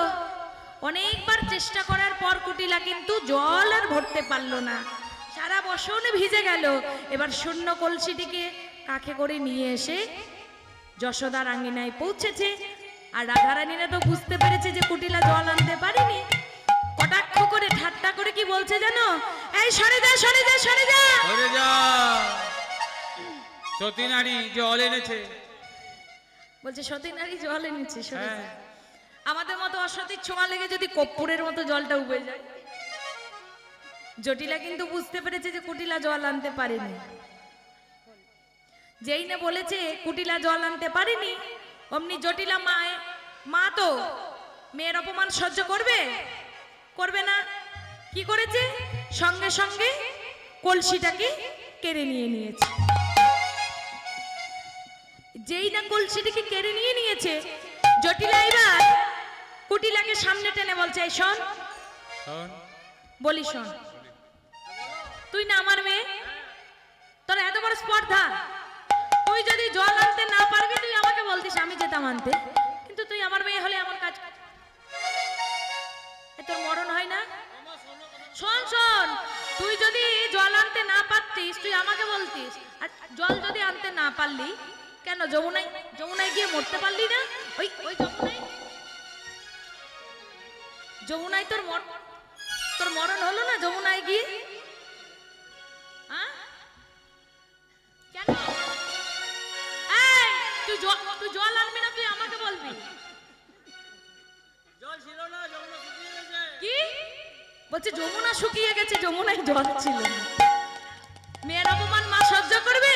অনেকবার চেষ্টা করার পর কুটিলা কিন্তু জল আর ভরতে পারলো না, সারা বসনে ভিজে গেল। এবার শূন্য কলসিটিকে কাঁখে করে নিয়ে এসে যশোদার আঙ্গিনায় পৌঁছেছে। আর রাধারানীরা তো বুঝতে পেরেছে যে কুটিলা জল আনতে পারেনি। কটাক্ষ করে ঠাট্টা করে কি বলছে জানো? এই সরে যা সরে যা সরে যা সরে যা, সতী নারী জল এনেছে। বলছে সতী নারী জল এনেছে, সরে যা। হ্যাঁ। আমাদের মতো অসতীর ছোঁয়া লেগে যদি কর্পূরের মতো জলটা উবে যায়। জটিলা কিন্তু বুঝতে পেরেছে যে কুটিলা জল আনতে পারেনি। যেই না বলেছে কুটিলা জল আনতে পারেনি, অমনি জটিলা মা তো মেয়ের অপমান সহ্য করবে? করবে না। কি করেছে? সঙ্গে সঙ্গে কলসিটাকে কেড়ে নিয়ে নিয়েছে। যেই না কলসিটাকে কেড়ে নিয়ে নিয়েছে, জটিলা এবার কুটিলাকে সামনে টেনে বলছে এই শোন, বলি শোন, তুই না আমার মেয়ে, তোর এত বড় স্পর্ধা, তুই যদি জল আনতে না পারবি তুই আমাকে বলতিস, আমি যেতাম আনতে, কিন্তু তুই আমার মেয়ে হলে আমার কাজ। তোর মরণ হয় না? শোন শোন, তুই যদি জল আনতে না পারতিস তুই আমাকে বলতিস, আর জল যদি আনতে না পারলি কেন যমুনায় যমুনায় গিয়ে মরতে পারলি না? ওই ওই যমুনায় তোর মরণ হলো না যমুনায় গিয়ে? কেন তুই জল আনবি না, তুই আমাকে বলবি। জল ছিল না, যমুনা শুকিয়ে গেছে। কি বলছে? যমুনা শুকিয়ে গেছে, যমুনায় জল ছিল না। মেয়ের অপমান মা সহ্য করবে?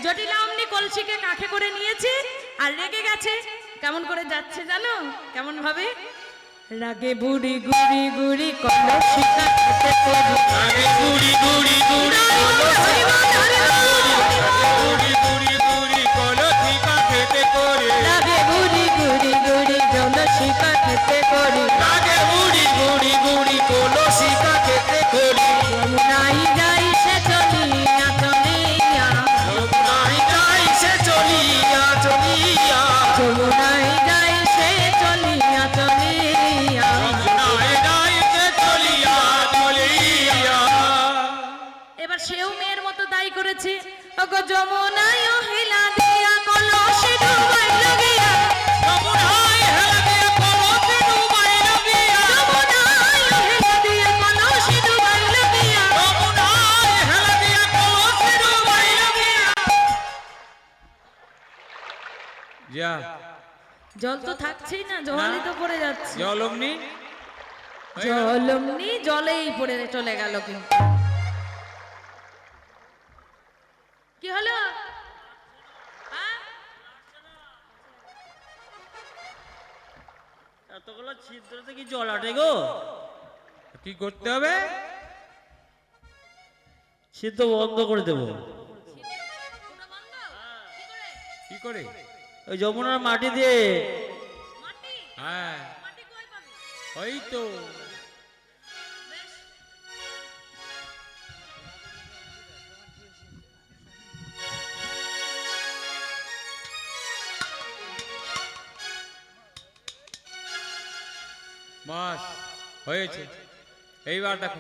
জটিলা অমনি কলসিকে কাঁখে করে নিয়েছে আর রেগে গেছে। কেমন করে যাচ্ছে জানো? কেমন ভাবে? রাগে বুড়ি গুড়ি গুড়ি কলসি কাঁখে করে, আগে গুড়ি গুড়ি গুড়ি কলসি গুড়ি গুড়ি গুড়ি কলসি কাঁখেতে করে, রাগে বুড়ি গুড়ি গুড়ি কলসি কাঁখে করে, আগে গুড়ি গুড়ি গুড়ি কলসি কাঁখেতে করে। যমুনায় যাই সে চলিয়া চলিয়া, যমুনায় যাই সে চলিয়া চলিয়া, যমুনায় যাই সে চলিয়া চলিয়া। যমুনায় যাই সে চলিয়া চলিয়া। এবার সেও মেয়ের মতো দায়ী করেছে। ওগো যমুনায় হেলা দিয়া কলসি ডুবাইল গিয়া, যমুনায় হেলা দিয়া কলসি ডুবাইল গিয়া, যমুনায় হেলা দিয়া কলসি ডুবাইল গিয়া। যমুনায় হেলা দিয়া কলসি ডুবাইল গিয়া। যা জল তো থাকছেই না, জলই তো পড়ে যাচ্ছে। জল অমনি জল অমনি জলেই পড়ে চলে গেল। কিন্তু কি হলো? এতগুলো ছিদ্রতে কি জল আটে গো? কি করতে হবে? ছিদ্র বন্ধ করে দেবো। কি করে? ওই যমুনার মাটি দিয়ে। হ্যাঁ ওই তো। মাস হয়েছে, এইবার দেখো।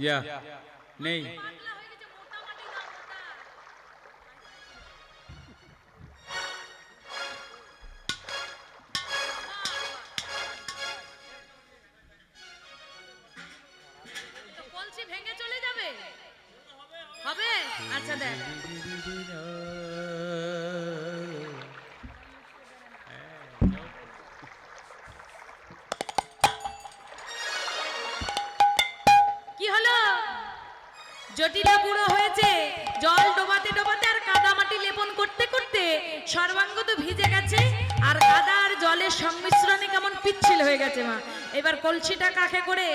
যা নেই কলসি ভেঙে চলে যাবে। হবে? আচ্ছা দেখ। কি হলো? জটিলা বুড়ো হয়েছে, জল ডোবাতে ডোবাতে আর কাদা মাটি লেপন করতে করতে সর্বাঙ্গ তো ভিজে গেছে, আর কাদা আর জলের সংমিশ্রণে কেমন পিচ্ছিল হয়ে গেছে মা। এবার কলসিটা কাঁখে করে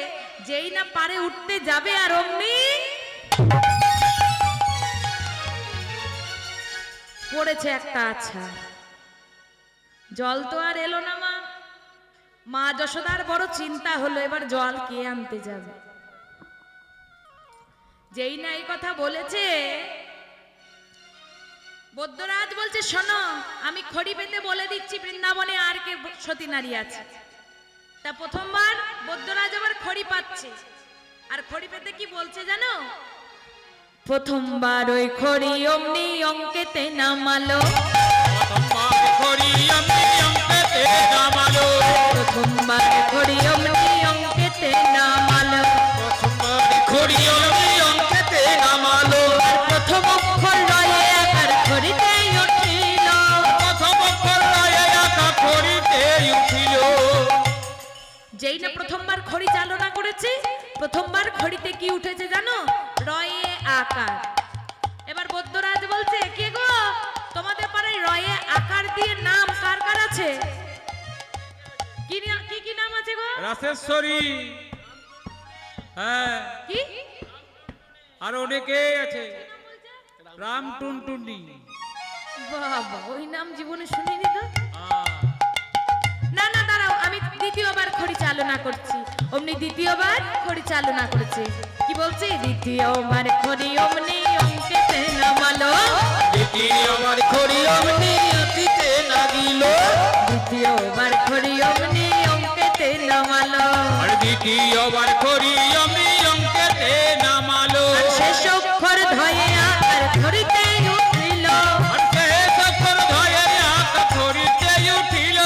যেই না পারে উঠতে যাবে, আর অমনি পড়েছে একটা। আচ্ছা জল তো আর এলো না মা। মা যশোদার বড় চিন্তা হলো, এবার জল কে আনতে যাবে। যেই না এই কথা বলেছে, বৈদ্যরাজ বলছে শোনো, আমি খড়ি পেতে বলে দিচ্ছি বৃন্দাবনে আর কে সতী নারী আছে। তা প্রথমবার বৈদ্যরাজ আবার খড়ি পাচ্ছে, আর খড়ি পেতে কি বলছে জানো? প্রথমবার ওই খড়ি অমনি অঙ্কেতে নামালো, প্রথমবার খড়ি অমনি অঙ্কেতে নামালো, প্রথমবার খড়ি অমনি অঙ্কেতে নামালো, প্রথমবার খড়ি অমনি অঙ্কেতে নামালো, প্রথম অক্ষর রয়ে আকার খড়িতে উঠিল, প্রথম অক্ষর রয়ে আকার খড়িতে উঠিল। যেই না প্রথমবার খড়ি চালনা করেছে, প্রথমবার খড়িতে কি উঠেছে জানো? রয়ে আকার। এবার বৈদ্যরাজ বলছে, কে গো তোমাদের পাড়ায় রয়ে আকার দিয়ে নাম কার কার আছে? কি কি নাম আছে গো? রাসেশ্বরী, হ্যাঁ কি আর অনেকেই আছে। রাম টুনটুনি। বাবা, ওই নাম জীবনে শুনিনি তো। না না দাঁড়াও, আমি দ্বিতীয়বার খড়ি চালনা করছি। অমনি দ্বিতীয়বার খড়ি চালনা করেছে। কি বলছি দ্বিতীয়বার খড়ি অমনি অঙ্কেতে নামালো, দ্বিতীয়বার খড়ি অমনি অতীতে নাগিল, দ্বিতীয়বার খড়ি অমনি অঙ্কেতে নামালো, আর দ্বিতীয়বার খড়ি অমনি অঙ্কেতে নামালো, আর শেষ অক্ষর ধয়ে আর খড়িতে উঠিল, আর শেষ অক্ষর ধয়ে আকার খড়িতে উঠিল,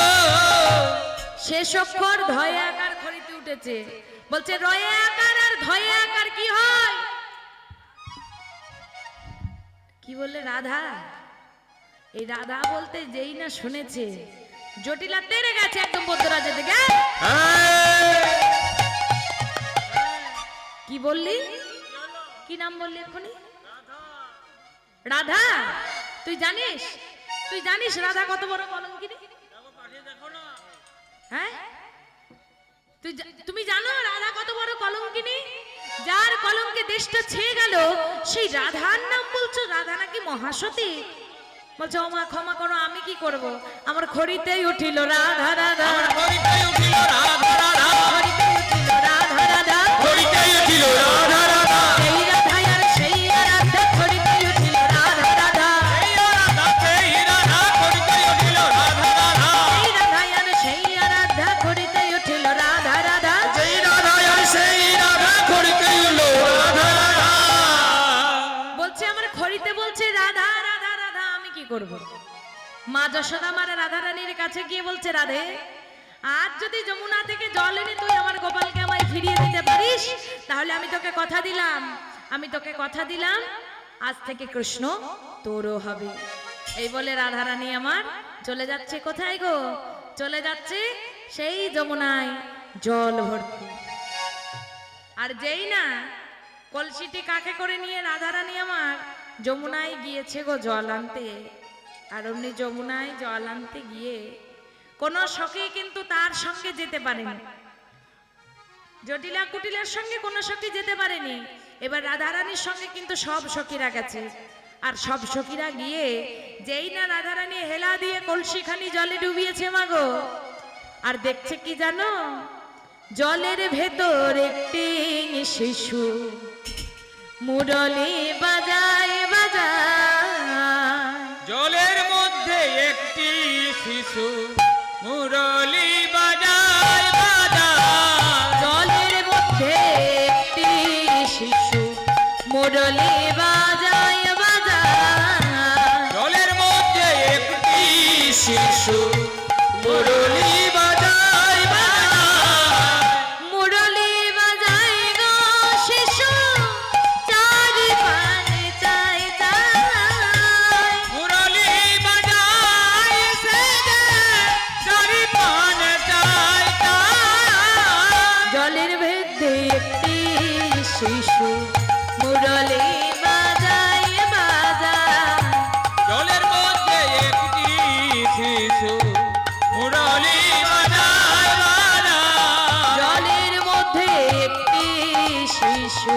শেষ অক্ষর ধয়ে আকার খড়িতে উঠেছে। বলছে রয়ে আকার আর ধয়ে আকার কি হয়? কি বললে? রাধা। এই রাধা বলতে যেই না শুনেছে জটিলা তেড়ে গেছে একদম বদ্যরাজের দিকে। কি বললি? কি নাম বললি এক্ষুনি? রাধা। তুই জানিস? তুই জানিস রাধা কত বড় কলঙ্কিনী? হ্যাঁ, তুমি জানো রাধা কত বড় কলঙ্কিনী? যার কলঙ্কে দেশটা ছেয়ে গেল সেই রাধার নাম বলছো? রাধা নাকি মহাসতী? বলছো ওমা ক্ষমা করো, আমি কি করব? আমার খড়িতেই উঠিল রাধা রাধা, আমার খড়িতে উঠিল রাধা রাধা, খড়িতেই উঠিল রাধা রাধা, খড়িতে উঠিল রাধা রাধা, সেই রাধা আর সেই রাধা খড়িতেই উঠিল রাধা রাধা, এই রাধা সেই রাধা খড়িতে উঠিল রাধা রাধা, সেই রাধা আর সেই রাধা খড়িতেই উঠিল রাধা রাধা, সেই রাধা আর সেই রাধা খড়িতে উঠিল রাধা রাধা। বলছে আমার খড়িতে বলছে রাধা রাধা রাধা, আমি কি করব? মা যশোদা মারা রাধা রানীর কাছে গিয়ে বলছে রাধে, আজ যদি যমুনা থেকে জল এনে তুই আমার গোপালকে আমায় ফিরিয়ে দিতে পারিস তাহলে আমি তোকে কথা দিলাম, আমি তোকে কথা দিলাম আজ থেকে কৃষ্ণ তোরও হবে। এই বলে রাধা রানী আমার চলে যাচ্ছে কোথায় গো? চলে যাচ্ছে সেই যমুনায় জল ভর্তি। আর যেই না কলসিটি কাকে করে নিয়ে রাধা রানী আমার যমুনায় গিয়েছে গো জল আনতে, আর অমনি যমুনায় জল আনতে গিয়ে কোন সখী কিন্তু তার সঙ্গে যেতে পারেনি, জটিলা কুটিলার সঙ্গে কোন সখী যেতে পারেনি। এবার রাধা রানীর সঙ্গে কিন্তু সব সখীরা গেছে, আর সব সখীরা গিয়ে যেই না রাধা রানী হেলা দিয়ে কলসিখানি জলে ডুবিয়েছে মাগো, আর দেখছে কি জানো? জলের ভেতর একটি শিশু মুরলি বাজায় বাজায়, জলের মধ্যে একটি শিশু মুরলি বাজায় বাজায়, জলের মধ্যে একটি শিশু মুরলি বাজায় বাজায়, জলের মধ্যে একটি শিশু মুরলি বাজায় বাজায়, মুরলি বাজায় গো শিশু চারি পানে চাই চাই, মুরলি বাজায় সে যে চারি পানে চাই চাই, জলের ভেতরে একটি শিশু মুরলি বাজায় বাজায়, জলের মধ্যে একটি শিশু মুরলি বাজায় বাজায়, জলের মধ্যে একটি শিশু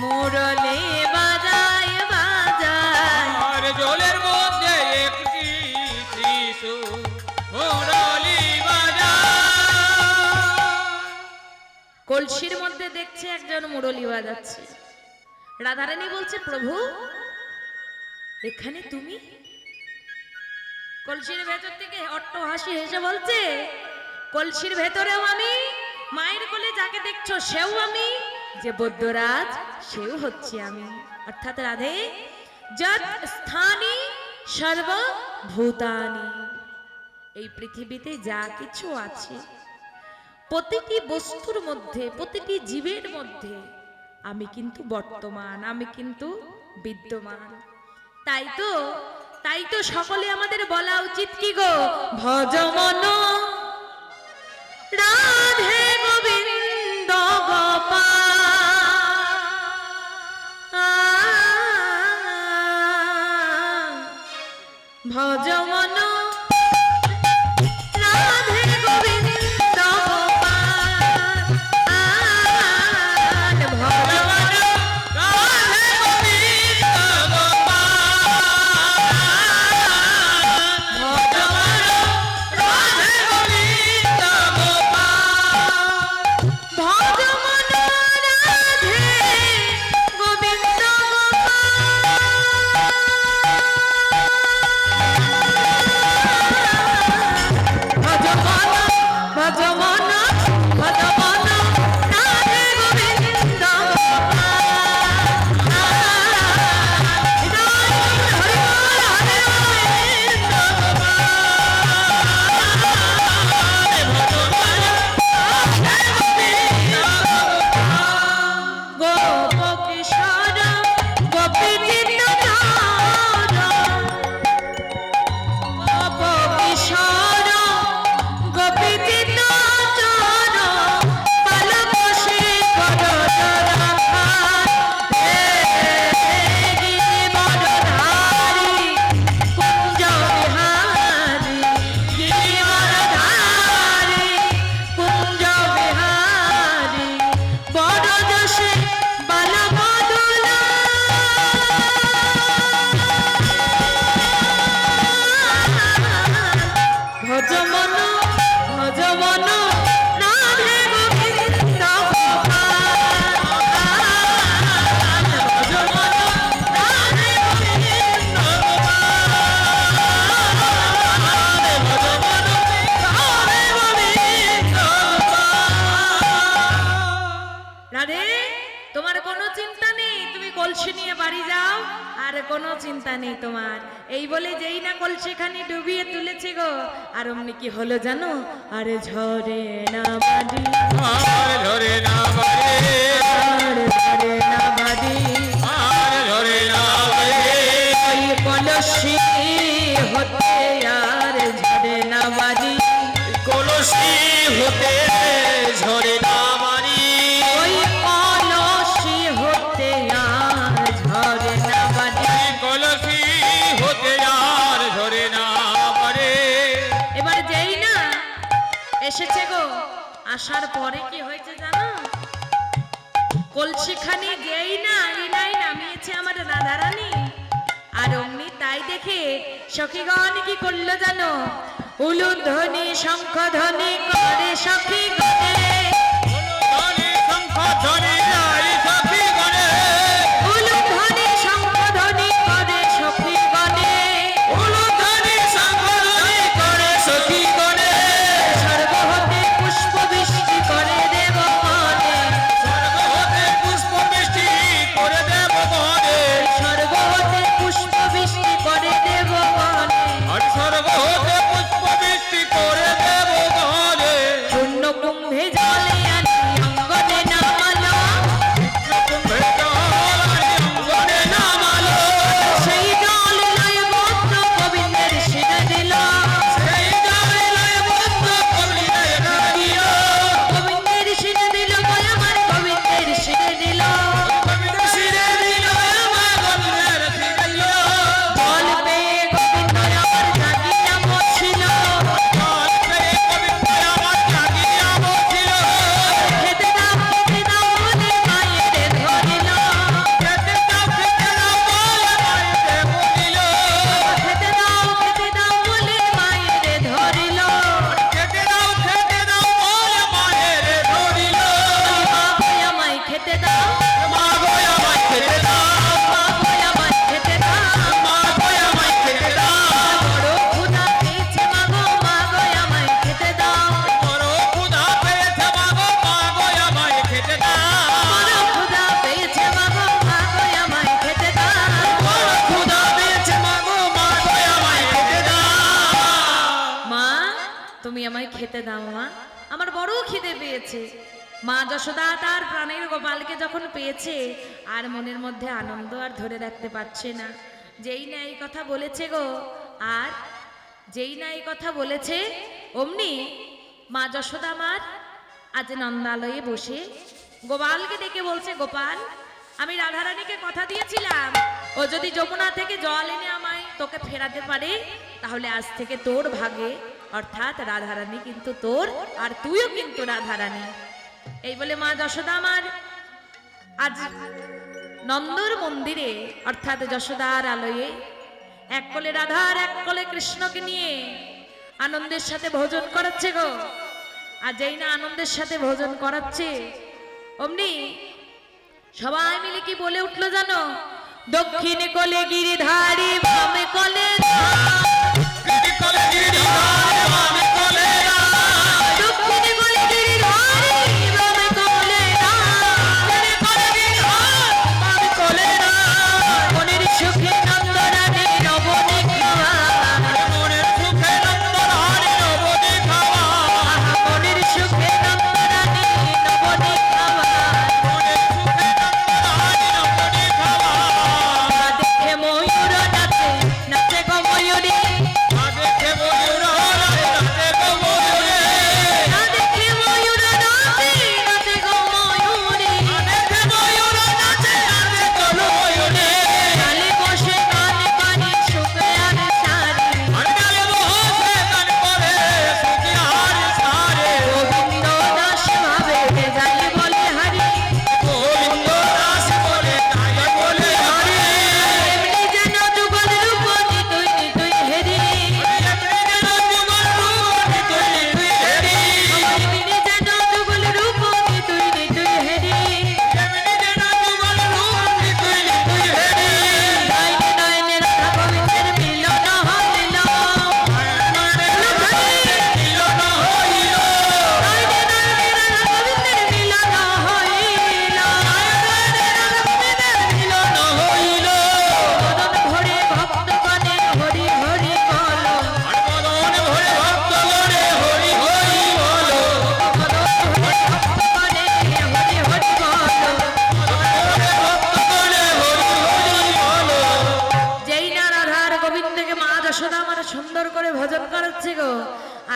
মুরলি বাজায় বাজায়, আর জলের মধ্যে একটি শিশু মুরলি বাজায়। কলসির মধ্যে দেখছে একজন মুরলি বাজাচ্ছে। রাধারানী বলছে প্রভু এখানে তুমি? কলসির ভেতর থেকে অট্ট হাসি হেসে বলছে কলসির ভেতরেও আমি, মায়ের কোলে যাকে দেখছো সেও আমি, যে বৈদ্যরাজ সেও হচ্ছে আমি। অর্থাৎ রাধে যৎ স্থানি সর্বভূতানি, এই পৃথিবীতে যা কিছু আছে প্রতিটি বস্তুর মধ্যে, প্রতিটি জীবের মধ্যে আমি কিন্তু বর্তমান, আমি কিন্তু বিদ্যমান। তাই তো সকলে আমাদের বলা উচিত কি গো? ভজ মন রাধে গোবিন্দ গোপাল, ভজ মন রাধে গোবিন্দ গোপাল, ভজ মন রাধে গোবিন্দ গোপাল, ভজ মন রাধে গোবিন্দ গোপাল, ভজ মন রাধে রাধে, তোমার কোনো চিন্তা নেই, তুমি কলসি নিয়ে বাড়ি যাও, আর কোনো চিন্তা নেই তোমার। এই বলে যেই না কলসিখানি ডুবিয়ে তুলেছে গো, আর অমনি কি হলো জানো, আরে ঝরে না বাড়ি, আর ধরে না বাড়ে, আর ঝরে না বাড়ি, আর ধরে না বাড়ে, ওই কলসি হতে আর ঝরে না বাড়ি, কলসি হতে ঝরে না বাড়ি, ওই কলসি হতে আর ঝরে না বাড়ি। কলসি হতে আর ঝরে না বাড়ে। এবার যেই না এসেছে গো, আসার পরে কি হয়েছে জানো, কলসিখানি যেই না ইনাই নামিয়েছে আমার রাধারানী, আর অমনি তাই দেখে সখীগণ কি করলো জানো, উলুধ্বনি শঙ্খধ্বনি করে সখীগণে, ধ্বনি শঙ্খ ধ্বনি নারী সখী গণে, উলুধ্বনি শঙ্খধ্বনি করে সখীগণে, উলুধ্বনি শঙ্খ ধ্বনি করে সখী গণে, স্বর্গ হতে পুষ্প বৃষ্টি করে দেবগণে, স্বর্গ হতে পুষ্প বৃষ্টি করে দেব গণে, স্বর্গ হতে পুষ্প বৃষ্টি করে দেবগণে, আর স্বর্গ হতে পুষ্প বৃষ্টি করে দেব গণে। শূন্য কুম্ভে জলে আনি অঙ্গনে নামালো, কুম্ভে জল আনি অঙ্গনে নামালো, সেই জল লয়ে বদ্ধ গোবিন্দের শিরে দিল, সেই জলে লয়ে বদ্ধ কবিরে দিল, গোবিন্দের শিরে দিল বলে আমার গোবিন্দের শিরে দিল, কবিরে শিরে দিল, আমার কবিরের শিরে দিল, জল পেয়ে গোবিন্দ আমার জাগিয়া বসছিল, জল পেয়ে কবিন্দ আমার জাগিয়া বসিল, খেতে দাও বলে মায়েরে ধরিল, খেতে দাও বলে মায়েতে বলিল, খেতে দাও বলে মায়েরে ধরিল, খেতে দাও বলে মায়েরে ধরিল, মা গো আমায় খেতে দাও, মা গো আমায় খেতে দাও, মা গো আমায় খেতে দাও, মা গো আমায় খেতে দাও, বড় ক্ষুধা পেয়েছে মা গো, মা গো আমায় খেতে দাও, বড় ক্ষুধা পেয়েছে মা গো, মা গো আমায় খেতে দাও, বড় ক্ষুধা পেয়েছে মা গো, মা গো আমায় খেতে দাও, বড় ক্ষুধা পেয়েছে মা গো, মা গো আমায় খেতে দাও। মা তুমি আমায় খেতে দাও, মা আমার বড় খিদে পেয়েছে। মা যশোদা তার প্রাণের গোপালকে যখন পেয়েছে, আর মনের মধ্যে আনন্দ আর ধরে রাখতে পারছে না। যেই না এই কথা বলেছে গো, আর যেই না এই কথা বলেছে, অমনি মা যশোদা মার আজ নন্দালয়ে বসে গোপালকে ডেকে বলছে, গোপাল আমি রাধারানীকে কথা দিয়েছিলাম, ও যদি যমুনা থেকে জল এনে আমায় তোকে ফেরাতে পারে, তাহলে আজ থেকে তোর ভাগে, অর্থাৎ রাধারানী কিন্তু তোর, আর তুইও কিন্তু রাধারানী। এই বলে মা যশোদা আমার আজ নন্দর মন্দিরে অর্থাৎ যশোদার আলয়ে এক কোলে রাধা আর এক কোলে কৃষ্ণকে নিয়ে আনন্দের সাথে ভোজন করাচ্ছে গো। আর যেই না আনন্দের সাথে ভোজন করাচ্ছে, অমনি সবাই মিলে কি বলে উঠলো জানো, দক্ষিণে কোলে গিরিধারী বামে কোলে রাম, গিরি কলে গিরি ধারে বামে কলে রাম, দক্ষিণে কোলে গিরিধারী বামে কোলে রাম, গিরি কলে গিরি ধারে বামে কলে রাম, মনের সুখে নন্দরানী নবনী খাওয়া, মনের সুখে নন্দরানী নবনী খাওয়া, মনের সুখে নন্দরানী নবনী খাওয়া, মনের সুখে নন্দরানী নবনী খাওয়া, দেখে ময়ূর নাচে নাচে গো ময়ূরী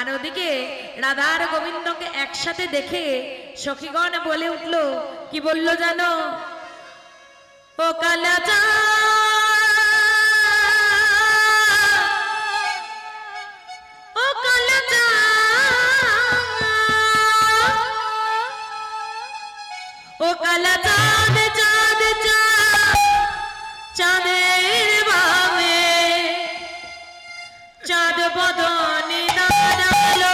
আর ওদিকে রাধা আর গোবিন্দকে একসাথে দেখে সখীগণ বলে উঠল, কি বলল জানো? ও কালাচা ও কালাচা ও কালাচা চাঁদ চাঁদ চাঁদের বামে চাঁদ বদনে দাঁড়ালো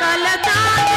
কালাচা